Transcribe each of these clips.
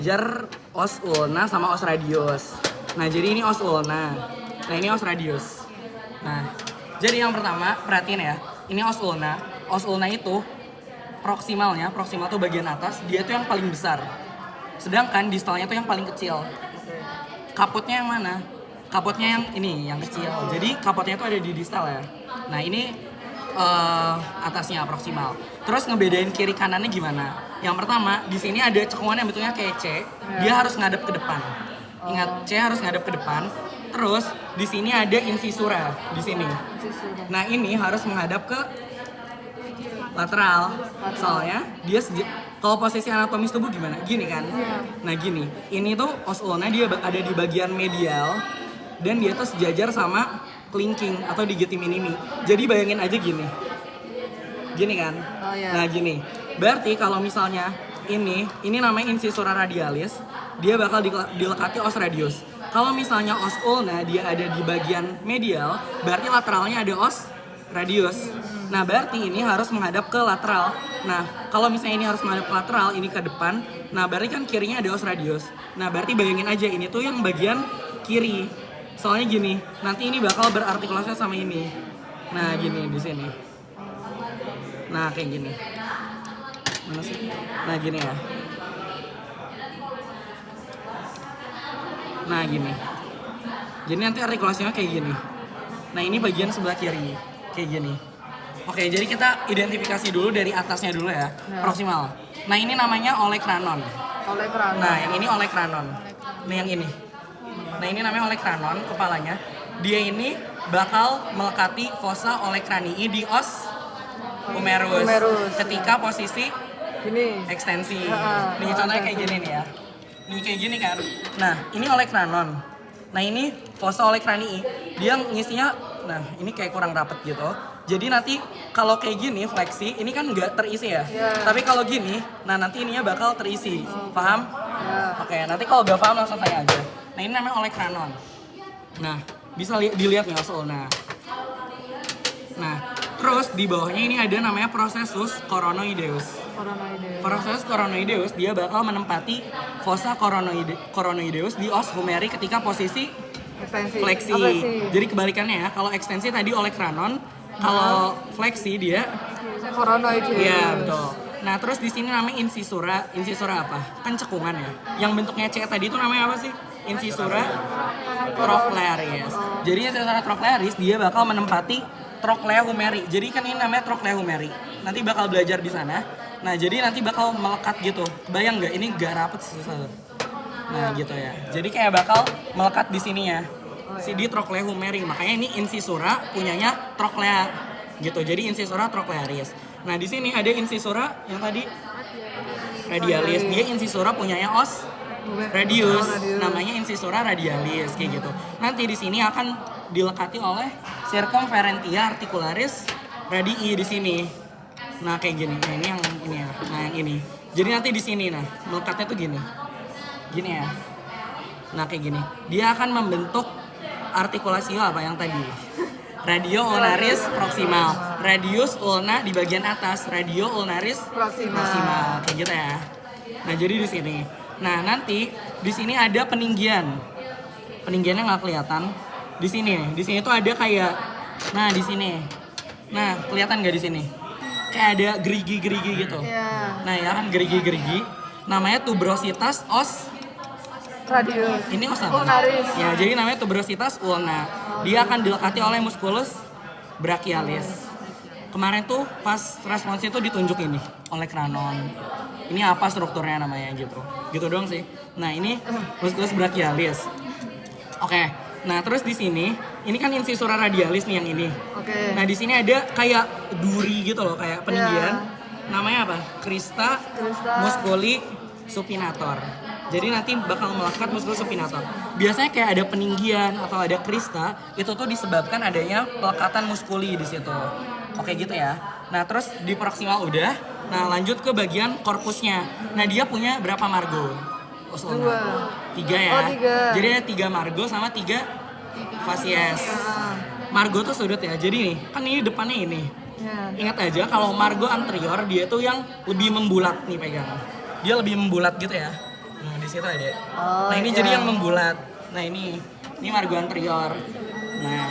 belajar os ulna sama os radius. Nah, jadi ini os ulna. Nah, ini os radius. Nah, jadi yang pertama, perhatiin ya. Ini os ulna. Os ulna itu proksimal tuh bagian atas, dia tuh yang paling besar. Sedangkan distalnya tuh yang paling kecil. Kaputnya yang mana? Kaputnya yang ini, yang kecil. Jadi kaputnya tuh ada di distal ya. Nah, ini atasnya proksimal. Terus ngebedain kiri kanannya gimana? Yang pertama, di sini ada cekungan yang bentuknya kayak C. Dia harus ngadep ke depan. Ingat, C harus ngadep ke depan. Terus di sini ada incisura di sini. Nah, ini harus menghadap ke lateral. Soalnya dia kalau posisi anatomis tubuh gimana? Gini kan? Nah, gini. Ini tuh os ulna dia ada di bagian medial dan dia tuh sejajar sama kelingking atau digiti minimi. Jadi bayangin aja gini. Gini kan? Nah, gini. Berarti kalau misalnya ini namanya incisura radialis, dia bakal dilekati os radius. Kalau misalnya os ulna dia ada di bagian medial, berarti lateralnya ada os radius. Nah, berarti ini harus menghadap ke lateral. Nah, kalau misalnya ini harus menghadap ke lateral, ini ke depan, nah berarti kan kirinya ada os radius. Nah, berarti bayangin aja ini tuh yang bagian kiri. Soalnya gini, nanti ini bakal berartikulasi sama ini. Nah, gini di sini. Nah, kayak gini. Mana sih? Nah, gini ya. Nah, gini. Jadi nanti artikulasinya kayak gini. Nah, ini bagian sebelah kiri. Kayak gini. Oke, jadi kita identifikasi dulu dari atasnya dulu ya. Proksimal. Nah, ini namanya olecranon. Nah, yang ini olecranon. Nah, yang ini. Nah, ini namanya olecranon, kepalanya. Dia ini bakal melekati fossa olecranii di os humerus. Ketika posisi Gini. ekstensi. Nih, contohnya kayak gini nih ya. Nih, kayak gini kan. Nah, ini olecranon. Nah, ini fossa olecranii. Dia ngisinya, nah, ini kayak kurang rapet gitu. Jadi nanti kalau kayak gini fleksi, ini kan nggak terisi ya. Tapi kalau gini, nah nanti ininya bakal terisi. Paham? Oke, nanti kalau nggak paham langsung tanya aja. Nah, ini namanya olecranon. Nah, bisa dilihat nih os ulna. Nah, terus di bawahnya ini ada namanya processus coronoideus. Processus coronoideus dia bakal menempati fossa coronoideus di os humeri ketika posisi fleksi. Jadi kebalikannya ya, kalau ekstensi tadi olecranon, kalau fleksi dia Coronoideus. Iya, betul. Nah, terus di sini namanya incisura. Incisura apa? Kan cekungan ya. Yang bentuknya C tadi itu namanya apa sih? Incisura trochlearis. Jadi incisura trochlearis dia bakal menempati trochlea humeri. Jadi kan ini namanya trochlea humeri. Nanti bakal belajar di sana. Nah, jadi nanti bakal melekat gitu. Kebayang nggak? Ini gak rapet susah. Nah, gitu ya. Jadi kayak bakal melekat di sini ya. Di trochlea humeri. Makanya ini incisura punyanya trochlea gitu. Jadi incisura trochlearis. Nah, di sini ada incisura yang tadi radialis. Dia incisura punyanya os radius. Namanya incisura radialis kayak gitu. Nanti di sini akan dilekati oleh circumferentia articularis radii di sini. Nah, kayak gini. Nah, ini yang ini ya. Nah, yang ini. Jadi nanti di sini nah, melekatnya tuh gini. Gini ya. Nah, kayak gini. Dia akan membentuk artikulasi apa yang tadi? Radio ulnaris proximal. Radius ulna di bagian atas, radio ulnaris proximal. Kayak gitu ya. Nah, jadi di sini. Nah, nanti di sini ada peninggian. Peninggiannya nggak kelihatan. Di sini. Di sini tuh ada kayak, nah di sini. Nah, kelihatan nggak di sini? Kayak ada gerigi-gerigi gitu. Nah, ya kan gerigi-gerigi. Namanya tuberositas os Radius. ini os apa? Ya, jadi namanya tuberositas ulna. Dia akan dilekati oleh musculus brachialis. Kemarin tuh pas responsnya tuh ditunjuk ini, olecranon. Ini apa strukturnya namanya gitu. Gitu doang sih. Nah, ini musculus brachialis. Oke. Nah, terus di sini, ini kan incisura radialis nih yang ini. Nah, di sini ada kayak duri gitu loh, kayak peninggian. Namanya apa? Crista musculi supinator. Jadi nanti bakal melekat musculus supinator. Biasanya kayak ada peninggian atau ada crista, itu tuh disebabkan adanya pelekatan muskuli di situ. Oke gitu ya. Nah, terus di proksimal udah. Nah, lanjut ke bagian korpusnya. Nah, dia punya berapa margo? 2. 3 ya. Jadi ada 3 margo sama 3 facies. Margo tuh sudut ya. Jadi nih, kan ini depannya ini. Ingat aja kalau margo anterior dia tuh yang lebih membulat nih pegang. Dia lebih membulat gitu ya. Nah, di situ ada. Oh, Nah, ini iya. jadi yang membulat. Nah, ini margo anterior. Nah,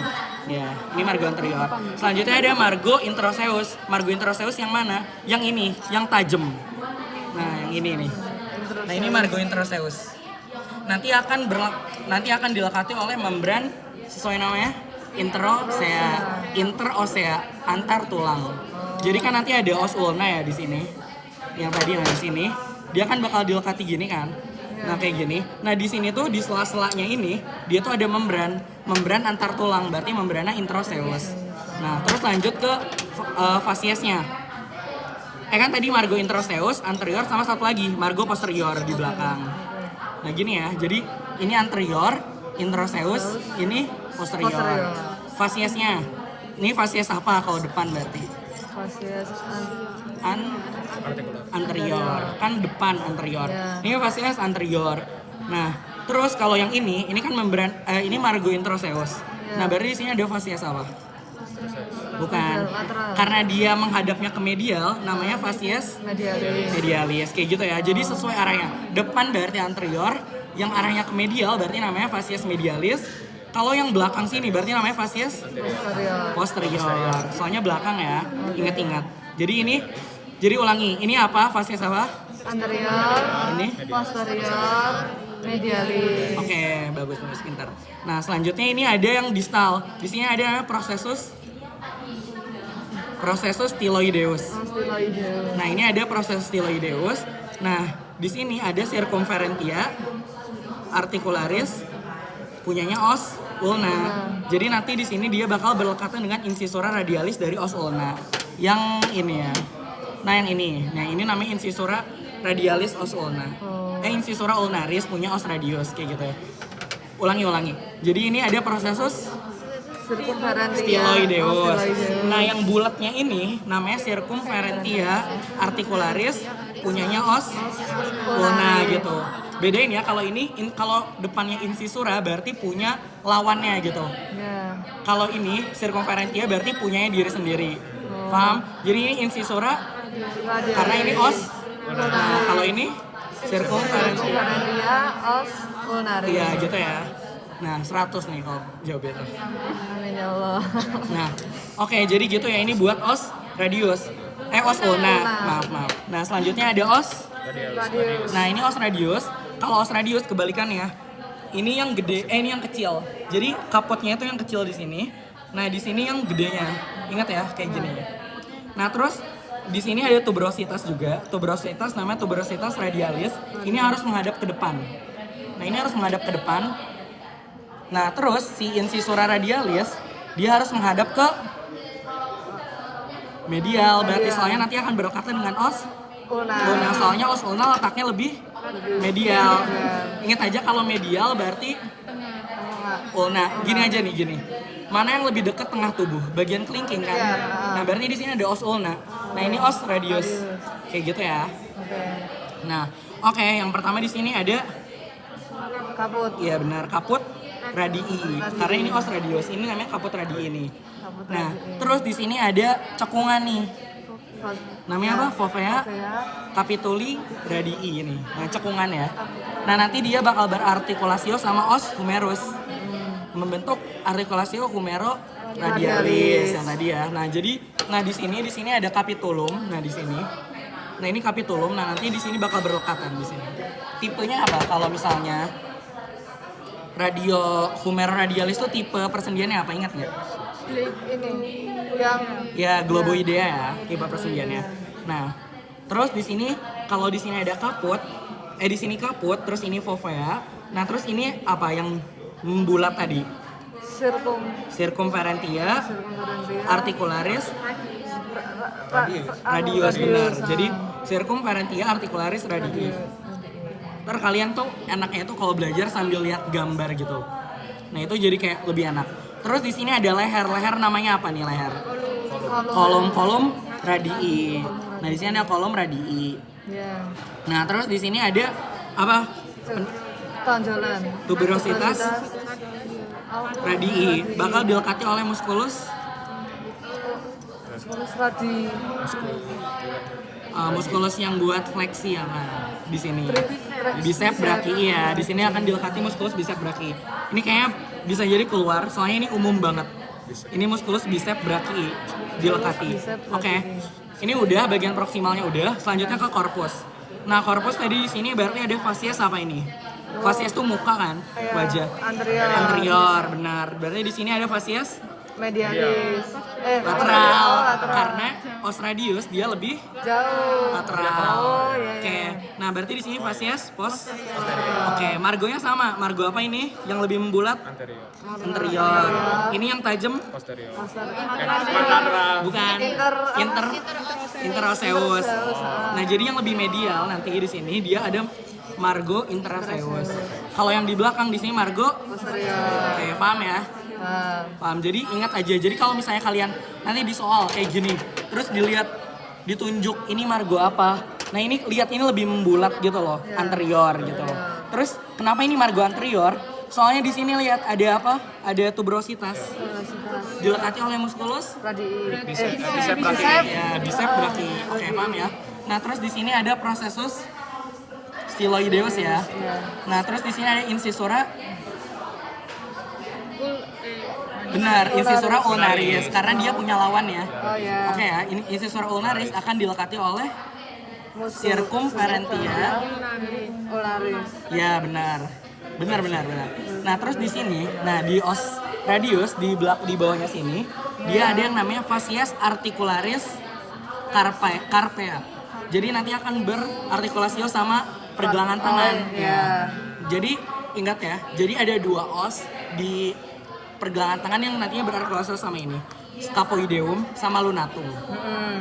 ya, ini margo anterior. Selanjutnya ada margo introseus. Margo introseus yang mana? Yang ini, yang tajam. Nah, yang ini nih. Nah, ini margo introseus. Nanti akan dilekati oleh membran sesuai namanya interosea antar tulang. Jadi kan nanti ada os ulna ya di sini. Yang tadi di sini dia kan bakal dilekati gini kan. Nah, kayak gini. Nah, di sini tuh di sela-selanya ini dia tuh ada membran antar tulang, berarti membrannya introseus. Nah, terus lanjut ke fasiesnya. Kan tadi margo introseus anterior sama satu lagi margo posterior di belakang. Nah, gini ya. Jadi ini anterior, introseus, ini posterior. Fasiesnya. Ini fasies apa kalau depan berarti? Fasies Anterior. Kan depan anterior. Ya. Ini fasies anterior. Nah, terus kalau yang ini kan membran ini margo introseus. Nah, berarti di sini ada fasies apa? Bukan. Karena dia menghadapnya ke medial, namanya fasies medialis. Kayak gitu ya. Jadi sesuai arahnya. Depan berarti anterior, yang arahnya ke medial berarti namanya fasies medialis. Kalau yang belakang sini berarti namanya fasies posterior. Soalnya belakang ya. Ingat-ingat. Jadi ulangi. Ini apa? Fasies apa? anterior, Ini. posterior, medialis. Oke, bagus pintar. Nah, selanjutnya ini ada yang distal. Di sini ada processus styloideus. Styloideus. Nah, ini ada proses styloideus. Nah, di sini ada circumferentia articularis punyanya os ulna. Jadi nanti di sini dia bakal berlekatan dengan incisura radialis dari os ulna. Yang ini ya. Nah, yang ini. Nah, ini namanya incisura radialis os ulna. Incisura ulnaris punya os radius kayak gitu ya. Ulangi. Jadi ini ada prosesus styloideus. Nah, yang bulatnya ini namanya circumferentia articularis punyanya os ulna gitu. Bedain ya, kalau ini kalau depannya incisura berarti punya lawannya gitu. Ya. Kalau ini circumferentia berarti punyanya diri sendiri. Paham? Jadi ini incisura karena ini os. Nah, kalau ini circumferentia. Circumferentia os ulnaris. Iya, gitu ya. Nah, 100 nih kalau jawab itu. Amin ya Allah. Nah, oke, jadi gitu ya, ini buat os radius. Os ulna, maaf. Nah, selanjutnya ada os. Radius. Nah, ini os radius. Kalau os radius kebalikannya. Ini yang gede, ini yang kecil. Jadi kapotnya itu yang kecil di sini. Nah, di sini yang gedenya. Ingat ya, kayak gini. Nah, terus di sini ada tuberositas juga. Tuberositas namanya tuberositas radialis. Ini harus menghadap ke depan. Nah, ini harus menghadap ke depan. Nah, terus si incisura radialis dia harus menghadap ke medial. Berarti soalnya nanti akan berlekatan dengan os ulna. Soalnya os ulna letaknya lebih medial. Ingat aja kalau medial berarti ulna. Gini aja nih, gini. Mana yang lebih dekat tengah tubuh? Bagian kelingking kan? Nah, berarti di sini ada os ulna. Nah, ini os radius. Kayak gitu ya. Nah, oke, yang pertama di sini ada Kaput. iya benar, kaput radii. Karena ini os radius, ini namanya kaput radii ini. Nah, terus di sini ada cekungan nih. Namanya apa? Fovea capituli radii ini. Nah, cekungan ya. Nah, nanti dia bakal berartikulasio sama os humerus. Membentuk artikulasio humero radialis yang tadi ya. Nah, jadi di sini ada capitulum. Nah, di sini. Nah, ini capitulum. Nah, nanti di sini bakal berlekatan di sini. Tipenya apa? Kalau misalnya radio humero radialis itu tipe persendiannya apa? Ingat nggak? Ini yang Ya, globoidea ya, tipe persendiannya. Nah, terus di sini kalau di sini ada kaput, di sini kaput, terus ini fovea. Nah, terus ini apa yang membulat tadi? Circumferentia articularis radius benar. Jadi circumferentia articularis radius. Ntar kalian tuh enaknya tuh kalau belajar sambil lihat gambar gitu. Nah, itu jadi kayak lebih enak. Terus di sini ada leher. Leher namanya apa nih leher? Kolom radii. Nah, di sini ada kolom radii. Nah, terus di sini ada apa? tonjolan. Tuberositas radii. Bakal dilekati oleh musculus Radii. musculus yang buat fleksi ya, nah, di sini. bicep brachii ya. Di sini akan dilekati muskulus bicep brachii. Ini kayaknya bisa jadi keluar, soalnya ini umum banget. Ini muskulus bicep brachii dilekati. Oke. Ini udah bagian proksimalnya udah. Selanjutnya ke korpus. Nah, korpus tadi di sini berarti ada fasies apa ini? Fasies tuh muka kan, wajah. Anterior, benar. Berarti di sini ada fasies Medialis. lateral. Karena os radius dia lebih Jauh. lateral. Oh, iya, Oke. iya. Nah, berarti di sini fasies pos. Oke, margonya sama. Margo apa ini? Yang lebih membulat? Anterior. Ini yang tajam? Bukan. Interoseus. Nah, jadi yang lebih medial nanti di sini dia ada margo interoseus. Kalau yang di belakang di sini margo. Oke, paham ya? Paham. Jadi ingat aja. Jadi kalau misalnya kalian nanti di soal kayak gini, terus dilihat ditunjuk ini margo apa. Nah, ini lihat ini lebih membulat gitu loh, anterior gitu loh. Terus kenapa ini margo anterior? Soalnya di sini lihat ada apa? Ada tuberositas. Dilekati oleh muskulus Bicep. ya, bicep brachii. Oke, paham ya. Nah, terus di sini ada prosesus styloideus ya. Nah, terus di sini ada incisura. Benar, incisura ulnaris karena dia punya lawan ya. Oh ya. Oke ya, ini incisura ulnaris akan dilekati oleh circumferentia. Ulnaris. Ya, benar. Benar. Nah, terus di sini, nah di os radius di bawahnya sini, dia ada yang namanya fasies articularis carpea. Jadi nanti akan berartikulasi sama pergelangan tangan. Ya. Jadi ingat ya, jadi ada dua os di pergelangan tangan yang nantinya berartikulasi sama ini. Scapoideum sama lunatum. Nah,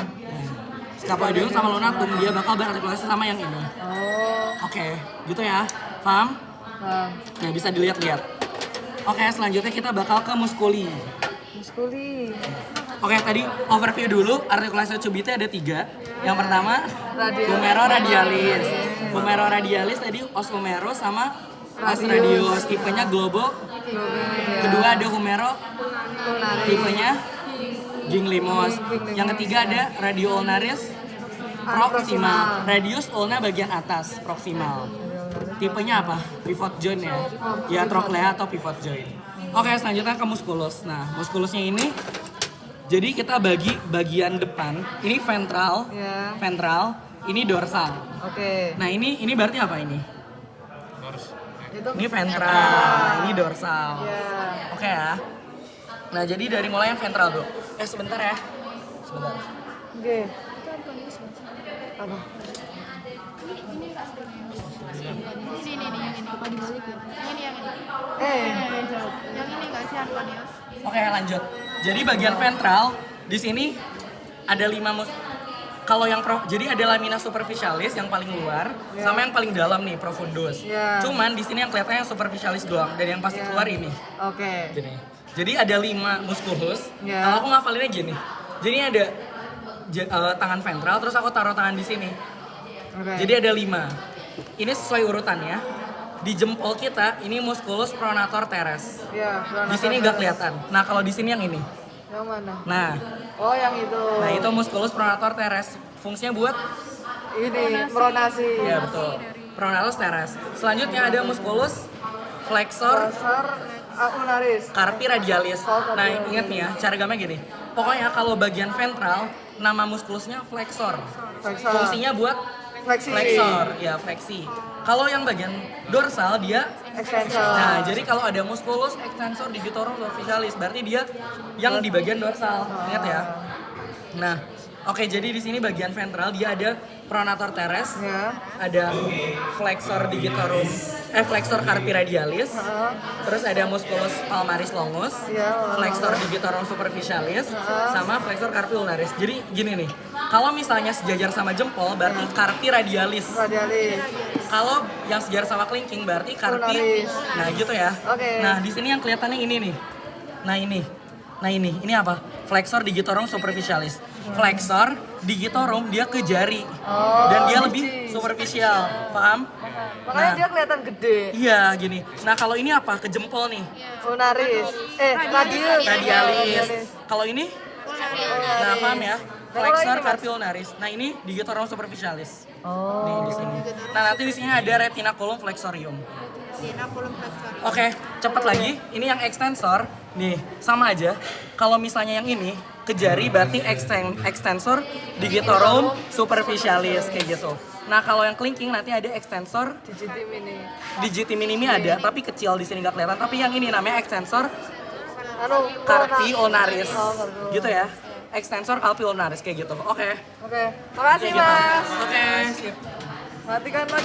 scapoideum sama lunatum dia bakal berartikulasi sama yang ini. Oh. Oke, gitu ya. Paham? Nah, Nah, bisa dilihat-lihat. Oke, selanjutnya kita bakal ke muskuli. muskuli. Oke, tadi overview dulu. Artikulasi cubitnya ada 3. Yang pertama, Radius. humeroradialis. Humeroradialis tadi os humero sama os radius. Tipenya globo. Kedua ada humero, Ulnaris. tipenya ginglimus. Yang ketiga ada radio ulnaris proximal. Radius ulna bagian atas, proximal. Tipenya apa? Pivot joint ya. Ya, trochlea atau pivot joint. Oke, selanjutnya ke musculus. Nah, musculusnya ini jadi kita bagi bagian depan. Ini ventral, Ya. ventral. Ini dorsal. Oke. Nah, ini berarti apa ini? Itu Ini ventral, nah, ini dorsal. ya. Oke ya. Nah, jadi dari mulai yang ventral dulu. Sebentar ya. Sebentar. Oke. Apa? Ini nih yang ini apa dibalik ya? Yang ini. Yang ini nggak sih Antonius? Oke, lanjut. Jadi bagian ventral di sini ada 5 kalau yang jadi ada lamina superficialis yang paling luar sama yang paling dalam nih profundus. Ya. Cuman di sini yang kelihatan yang superficialis doang dan yang pasti keluar ini. Oke. Gini. Jadi ada 5 musculus. Ya. Kalau aku ngafalinnya gini. Jadi ada tangan ventral terus aku taruh tangan di sini. Oke. Jadi ada 5. Ini sesuai urutannya. Di jempol kita ini musculus pronator teres. Ya, Di sini nggak kelihatan. Nah, kalau di sini yang ini. Yang mana? Nah, Oh, yang itu. nah itu musculus pronator teres. Fungsinya buat Ini pronasi. ya betul. Pronator teres. Selanjutnya ada musculus flexor Dasar ulnaris. carpi radialis. Nah, ingat nih ya, cara gambarnya gini. Pokoknya kalau bagian ventral nama muskulusnya flexor. Flexor. Fungsinya buat Fleksi. flexor, ya fleksi. Kalau yang bagian dorsal dia Extensor. nah, jadi kalau ada musculus extensor digitorum superficialis berarti dia yang di bagian dorsal. Ingat ya. Nah, oke, jadi di sini bagian ventral dia ada pronator teres, Ya. ada flexor digitorum, flexor carpi radialis, terus ada musculus palmaris longus, Ya. flexor digitorum superficialis, sama flexor carpi ulnaris. Jadi gini nih, kalau misalnya sejajar sama jempol berarti carpi radialis. Radialis. Kalau yang sejajar sama kelingking berarti carpi. Ulnaris. Nah, gitu ya. Oke. Nah, di sini yang kelihatannya ini nih. Nah, ini apa? Flexor digitorum superficialis. Flexor digitorum dia ke jari. Oh, Dan dia lebih biji. superficial. Paham? Makanya Nah. dia kelihatan gede. Iya, gini. Nah, kalau ini apa? Ke jempol nih. Ulnaris. Radius. Radialis. Kalau ini? Ulnaris. Nah, paham ya? Nah, kalau Flexor ini, Mas? carpi ulnaris. Nah, ini digitorum superficialis. Oh. Nih di sini. Nah, nanti di sini ada retinaculum flexorium. Retinaculum flexorium. Oke, cepet lagi. Ini yang extensor. Nih, sama aja. Kalau misalnya yang ini ke jari berarti extensor digitorum superficialis kayak gitu. Nah, kalau yang kelingking nanti ada extensor Digiti mini. digiti minimi ada, tapi kecil di sini nggak kelihatan. Tapi yang ini namanya extensor Anu, carpi ulnaris. Oh, carpi. Gitu ya. Extensor carpi ulnaris kayak gitu. Oke. Oke. Makasih, Kayak gitu. Mas. Oke, sip. Matikan lagi.